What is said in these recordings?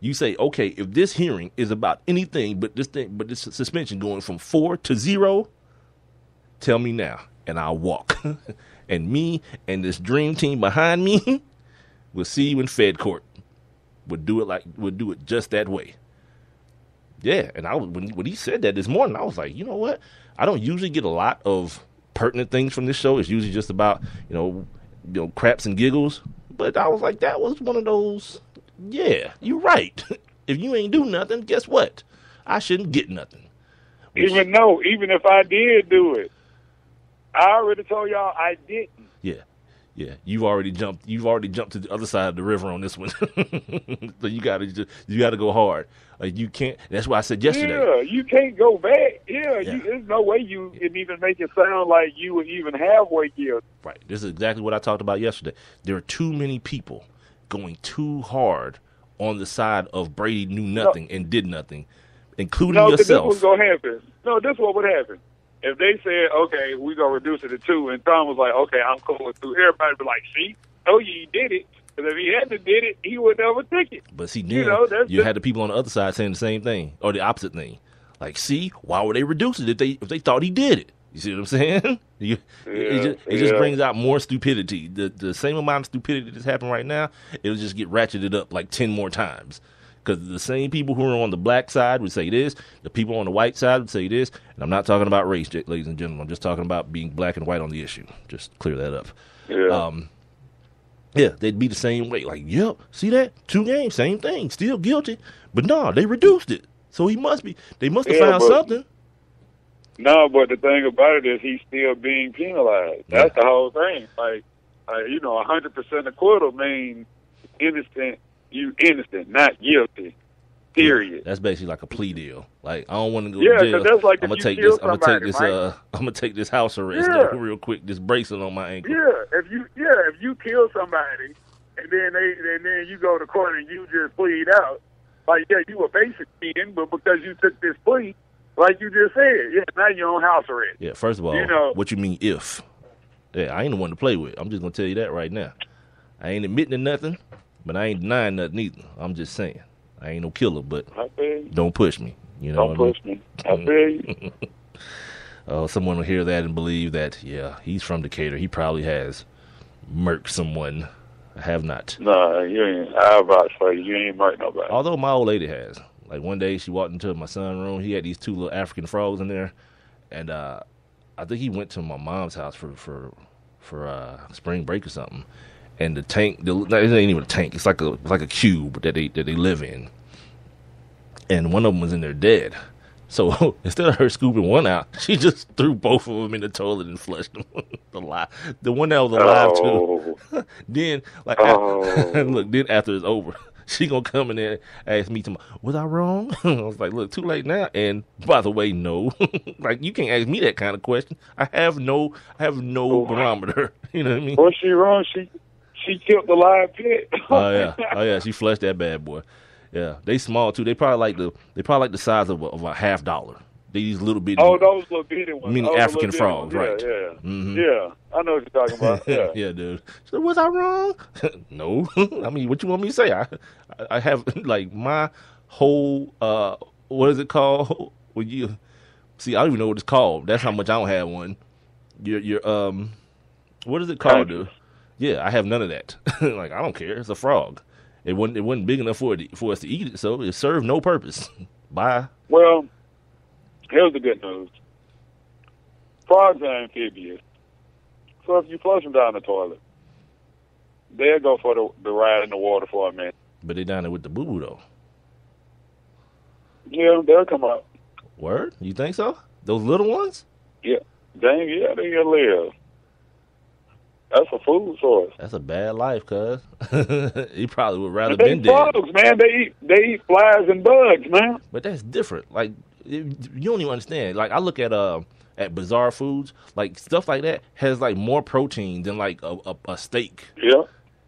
You say, okay, if this hearing is about anything but this suspension going from 4 to 0, tell me now, and I'll walk. And me and this dream team behind me will see you in Fed court. We'll do it just that way. Yeah, and when he said that this morning, I was like, you know what? I don't usually get a lot of pertinent things from this show. It's usually just about craps and giggles. But I was like, that was one of those. Yeah, you're right. If you ain't do nothing, guess what? I shouldn't get nothing. Even if I did do it, I already told y'all I didn't. Yeah. You've already jumped to the other side of the river on this one. So you gotta go hard. Like you can't. That's why I said yesterday. Yeah, you can't go back. Yeah. There's no way you can even make it sound like you were even halfway guilty. Right. This is exactly what I talked about yesterday. There are too many people going too hard on the side of Brady knew nothing and did nothing, including yourself. This was gonna happen. No, this is what would happen. If they said, okay, we're going to reduce it to 2, and Tom was like, okay, I'm cool with 2, everybody would be like, see, he did it. Because if he hadn't did it, he would never take it. But see, then you had the people on the other side saying the same thing, or the opposite thing. Like, see, why would they reduce it if they thought he did it? You see what I'm saying? It just brings out more stupidity. The same amount of stupidity that's happening right now, it'll just get ratcheted up like 10 more times. Because the same people who are on the black side would say this, the people on the white side would say this, and I'm not talking about race, ladies and gentlemen. I'm just talking about being black and white on the issue. Just clear that up. Yeah. They'd be the same way. Like, yep, see that? 2 games, same thing, still guilty. But no, they reduced it. So they must have found something. No, but the thing about it is he's still being penalized. That's the whole thing. Like 100% acquittal means innocent. You innocent, not guilty. Period. Yeah, that's basically like a plea deal. Like I don't want to go to jail. That's like I'm gonna take this house arrest real quick. This bracelet on my ankle. Yeah, if you kill somebody and then you go to court and you just plead out, like you were basically in, but because you took this plea, like you just said, now you're on house arrest. Yeah. First of all, what you mean if? Yeah, I ain't the one to play with. I'm just gonna tell you that right now. I ain't admitting to nothing. But I ain't denying nothing either. I'm just saying. I ain't no killer, but don't push me. Don't push me. I feel you. Someone will hear that and believe that, he's from Decatur. He probably has murked someone. I have not. Nah, you ain't. I about to say you ain't murked nobody. Although my old lady has. Like one day she walked into my son's room. He had these 2 little African frogs in there. And I think he went to my mom's house for spring break or something. And the tank, it ain't even a tank. It's like a cube that they live in. And one of them was in there dead. So instead of her scooping one out, she just threw both of them in the toilet and flushed them. The one that was alive too. Then then after it's over, she gonna come in there and ask me, was I wrong? I was like, look, too late now. And by the way, no. Like you can't ask me that kind of question. I have no barometer. You know what I mean? Was she wrong? She killed the live pit. Oh yeah, she flushed that bad boy. Yeah, they small too. They probably like the size of a $50. These little bitty. Oh, those little bitty ones. Meaning African frogs, right? Yeah, mm-hmm. Yeah. I know what you're talking about. Yeah, yeah, dude. So was I wrong? No. I mean, what you want me to say? I have like my whole what is it called? When you see, I don't even know what it's called. That's how much I don't have one. Your what is it called, dude? Yeah, I have none of that. Like, I don't care. It's a frog. It wasn't big enough for us to eat it, so it served no purpose. Bye. Well, here's the good news. Frogs are amphibious. So if you flush them down the toilet, they'll go for the ride in the water for a minute. But they down there with the boo-boo, though. Yeah, they'll come up. Word? You think so? Those little ones? Yeah. Dang, yeah, they'll live. That's a food source. That's a bad life, cuz. He probably would rather been dead. Frogs, man. They eat flies and bugs, man. But that's different. Like, you don't even understand. Like, I look at Bizarre Foods, like, stuff like that has, like, more protein than, like, a steak. Yeah.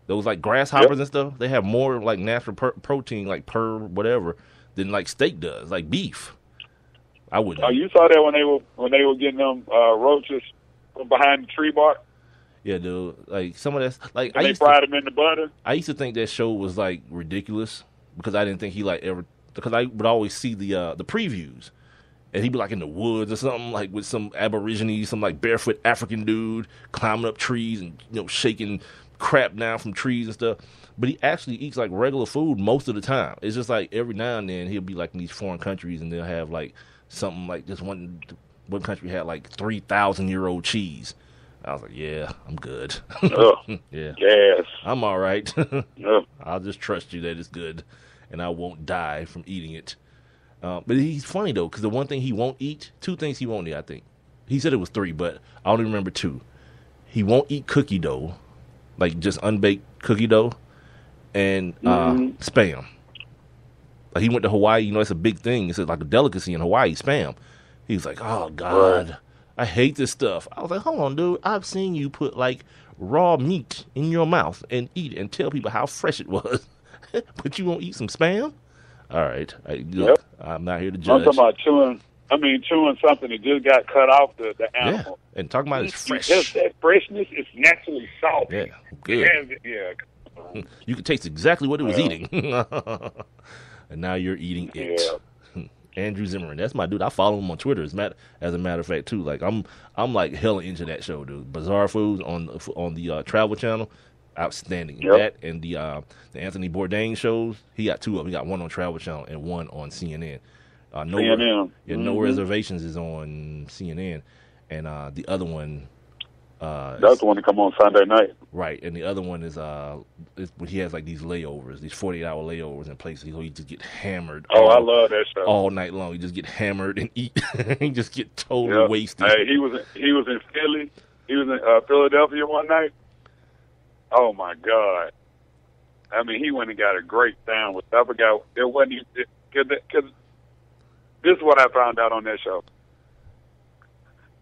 Those, like, grasshoppers and stuff, they have more, like, natural protein, like, per whatever, than, like, steak does, like beef. I wouldn't. Oh, you saw that when they were getting them roaches from behind the tree bark? Yeah, dude. Like some of that, like they fried them in the butter. I used to think that show was like ridiculous, because I didn't think he like ever, because I would always see the previews, and he'd be like in the woods or something, like with some aborigine, some like barefoot African dude climbing up trees and shaking crap down from trees and stuff. But he actually eats like regular food most of the time. It's just like every now and then he'll be like in these foreign countries and they'll have like something like this one country had like 3,000-year-old cheese. I was like, yeah, I'm good. Yeah. Yes. I'm all right. Oh. I'll just trust you that it's good and I won't die from eating it. But he's funny, though, because the one thing he won't eat, 2 things he won't eat, I think. He said it was 3, but I only remember 2. He won't eat cookie dough, like just unbaked cookie dough, and Spam. Like he went to Hawaii, it's a big thing. It's like a delicacy in Hawaii, Spam. He's like, oh, God, I hate this stuff. I was like, hold on, dude. I've seen you put, like, raw meat in your mouth and eat it and tell people how fresh it was. But you won't eat some Spam? All right. Look, I'm not here to judge. I'm talking about chewing something that just got cut off the animal. Yeah, and talking about it's fresh. Just that freshness is naturally salty. Yeah, good. Yeah. You could taste exactly what it was eating. And now you're eating it. Yeah. Andrew Zimmern, that's my dude. I follow him on Twitter. As a matter of fact, too. Like I'm like hella into that show, dude. Bizarre Foods on the Travel Channel, outstanding. Yep. That and the Anthony Bourdain shows. He got 2 of them. He got one on Travel Channel and one on CNN. CNN. No Reservations is on CNN, and the other one. That's the one that come on Sunday night. Right, and the other one is he has like these layovers, these 48-hour layovers in places. So he just get hammered. I love that show. All night long, he just get hammered and eat. He just get totally wasted. Hey, he was in Philly. He was in Philadelphia one night. Oh my God! I mean, he went and got a great sandwich. I forgot it wasn't because this is what I found out on that show.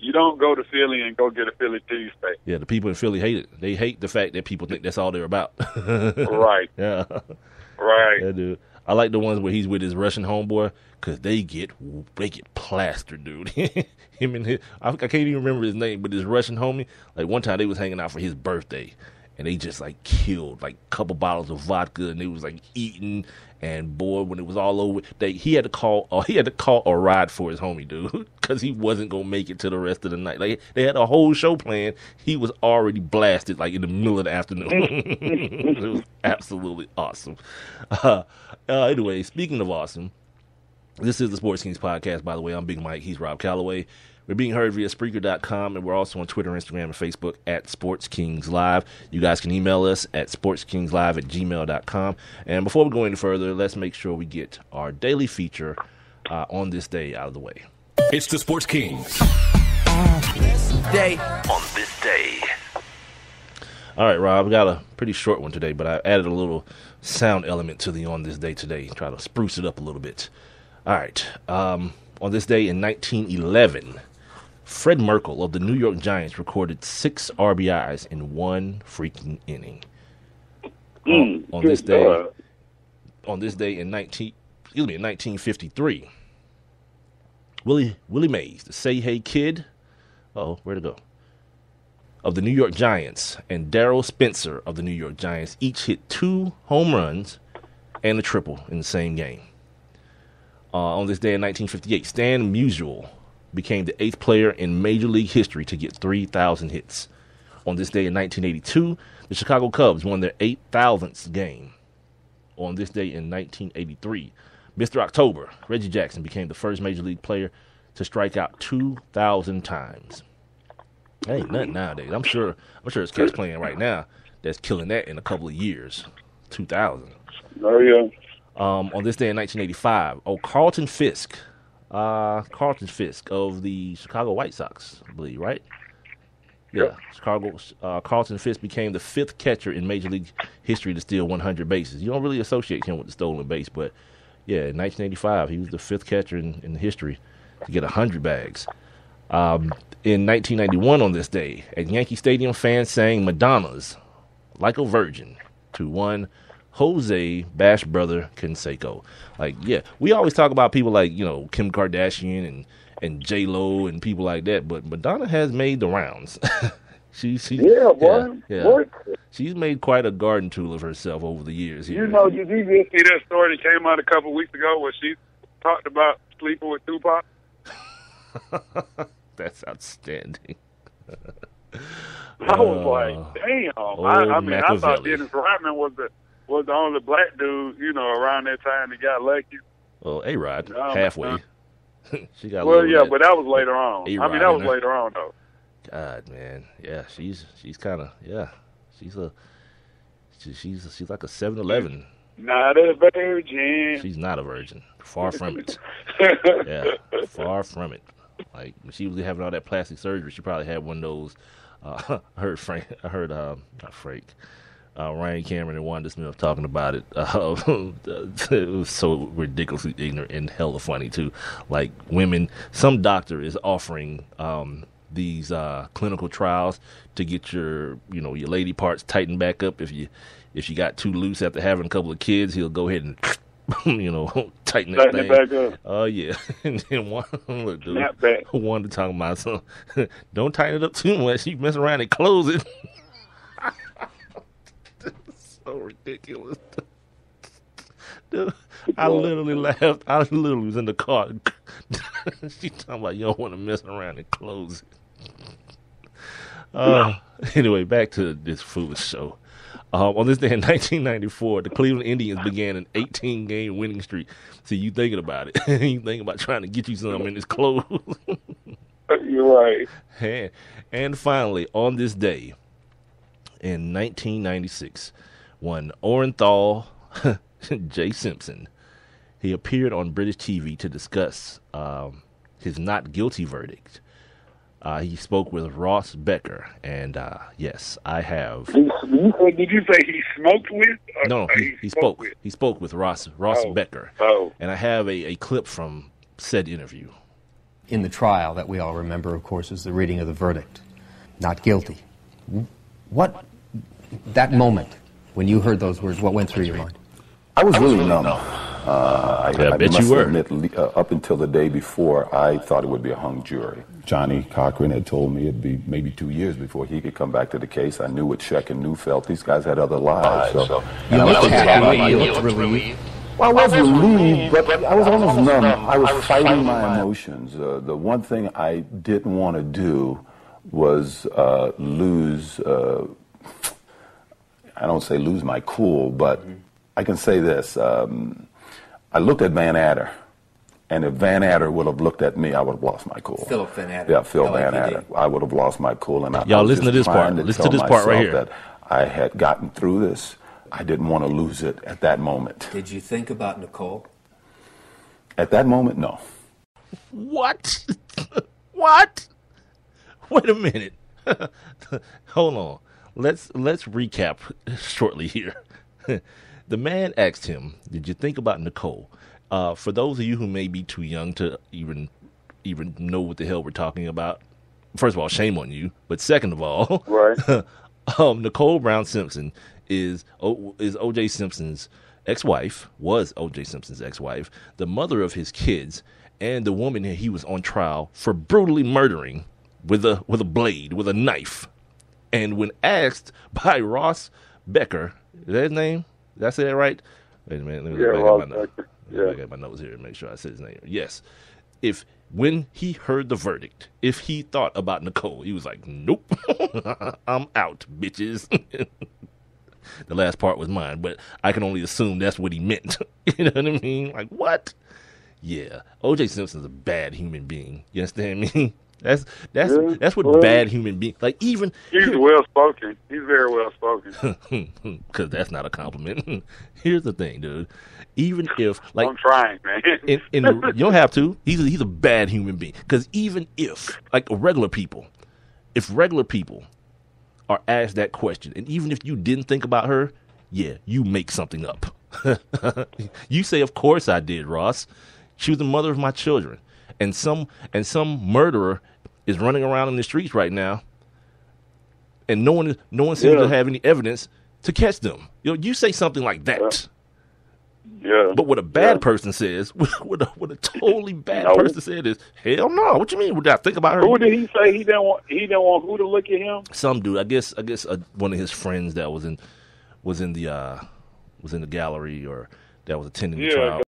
You don't go to Philly and go get a Philly cheesesteak. Yeah, the people in Philly hate it. They hate the fact that people think that's all they're about. Right. Yeah. Right. Yeah, dude. I like the ones where he's with his Russian homeboy because they get plastered, dude. Him and I can't even remember his name, but his Russian homie. Like one time they was hanging out for his birthday, and they just like killed like a couple bottles of vodka, and they was like eating. And boy, when it was all over, he had to call a ride for his homie, dude, because he wasn't gonna make it to the rest of the night. Like they had a whole show planned. He was already blasted, like in the middle of the afternoon. It was absolutely awesome. Anyway, speaking of awesome, this is the Sports Kings podcast. By the way, I'm Big Mike. He's Rob Calloway. We're being heard via Spreaker.com, and we're also on Twitter, Instagram, and Facebook at Sports Kings Live. You guys can email us at sportskingslive@gmail.com. And before we go any further, let's make sure we get our daily feature on this day out of the way. It's the Sports Kings. On this day. All right, Rob, we got a pretty short one today, but I added a little sound element to the On This Day today, try to spruce it up a little bit. All right, on this day in 1911, Fred Merkle of the New York Giants recorded 6 RBIs in one freaking inning. On this day in 1953, Willie Mays, the Say Hey Kid, where'd it go? Of the New York Giants, and Darrell Spencer of the New York Giants each hit 2 home runs and a triple in the same game. On this day in 1958, Stan Musial became the 8th player in Major League history to get 3,000 hits. On this day in 1982, the Chicago Cubs won their 8,000th game. On this day in 1983, Mr. October, Reggie Jackson, became the first Major League player to strike out 2,000 times. That ain't nothing nowadays. I'm sure it's cats playing right now that's killing that in a couple of years. 2,000. Oh, yeah. On this day in 1985, Carlton Fisk of the Chicago White Sox, I believe, right? Yeah, Carlton Fisk became the 5th catcher in Major League history to steal 100 bases. You don't really associate him with the stolen base, but yeah, in 1985, he was the 5th catcher in history to get 100 bags. In 1991, on this day, at Yankee Stadium, fans sang Madonna's "Like a Virgin" to one Jose Bash Brother Canseco. Like, yeah, we always talk about people like, Kim Kardashian and J-Lo and people like that, but Madonna has made the rounds. Yeah, boy. Yeah. Boy. She's made quite a garden tool of herself over the years. Here. You know, did you just see that story that came out a couple weeks ago where she talked about sleeping with Tupac? That's outstanding. I was like, damn. I mean, I thought Dennis Rodman was the only black dude, around that time that got lucky. Well, A-Rod, halfway. She got. Well, yeah, but that was later on. A-Rod, I mean, that was later on though. God, man, yeah, she's kind of she's like a 7-Eleven. Not a virgin. She's not a virgin. Far from it. Yeah, far from it. Like when she was having all that plastic surgery, she probably had one of those. I heard Ryan Cameron and Wanda Smith talking about it. It was so ridiculously ignorant and hella funny too. Like some doctor is offering these clinical trials to get your your lady parts tightened back up. If you got too loose after having a couple of kids, he'll go ahead and tighten that thing. It back up. Oh yeah. And then one talking about something. Don't tighten it up too much. You mess around and close it. So ridiculous. Dude, I literally laughed. I literally was in the car. She talking about you don't want to mess around and close it. Anyway, back to this foolish show. On this day in 1994, the Cleveland Indians began an 18-game winning streak. See, you thinking about it. You thinking about trying to get you something in this clothes. You're right. And finally, on this day in 1996, one Orenthal J. Simpson, he appeared on British TV to discuss his not guilty verdict. He spoke with Ross Becker, and yes, I have. Did you say he smoked with? No, he spoke. He spoke with Ross Becker. Oh. And I have a clip from said interview. In the trial that we all remember, of course, is the reading of the verdict. Not guilty. What, that moment, when you heard those words, what went through your mind? I was really numb. I bet must you were. admit, up until the day before, I thought it would be a hung jury. Johnny Cochran had told me it'd be maybe 2 years before he could come back to the case. I knew what Sheck and Neufeld, these guys had other lives. So You looked happy, you looked relieved. Well, I was relieved, but I was almost numb. I was fighting my emotions. The one thing I didn't want to do was lose, I don't say lose my cool, but I can say this. I looked at Van Adder, and if Van Adder would have looked at me, I would have lost my cool. Philip Van Adder. Yeah, Phil Van Adder. I would have lost my cool. And Y'all listen to this part. Listen to this part right here. That I had gotten through this. I didn't want to lose it at that moment. Did you think about Nicole? At that moment, no. What? What? Wait a minute. Hold on. Let's recap shortly here. The man asked him, "Did you think about Nicole?" For those of you who may be too young to even know what the hell we're talking about, first of all, shame on you. But second of all, Right. Nicole Brown Simpson is O.J. Simpson's ex-wife, was O.J. Simpson's ex-wife, the mother of his kids, and the woman that he was on trial for brutally murdering with a blade, with a knife. And when asked by Ross Becker, is that his name? Did I say that right? Wait a minute. Let me Ross get my notes. Becker. I got my notes here to make sure I said his name. Yes. When he heard the verdict, if he thought about Nicole, he was like, nope, I'm out, bitches. The last part was mine, but I can only assume that's what he meant. You know what I mean? Like, what? Yeah. O.J. Simpson's a bad human being. You understand me? That's what bad human being, like, even He's well spoken. He's very well spoken. because that's not a compliment. Here's the thing, dude. Even if, like, I'm trying, man. you don't have to. He's a bad human being. Because even if, like, regular people are asked that question, and even if you didn't think about her, yeah, you make something up. You say, "Of course I did, Ross. She was the mother of my children." And some murderer is running around in the streets right now, and no one seems to have any evidence to catch them. You say something like that. Yeah. But what a bad person says, what a totally bad person said is, hell no. What you mean? Would I think about her? Who did he say he didn't want? He didn't want who to look at him? Some dude. I guess one of his friends that was in the gallery or that was attending the trial.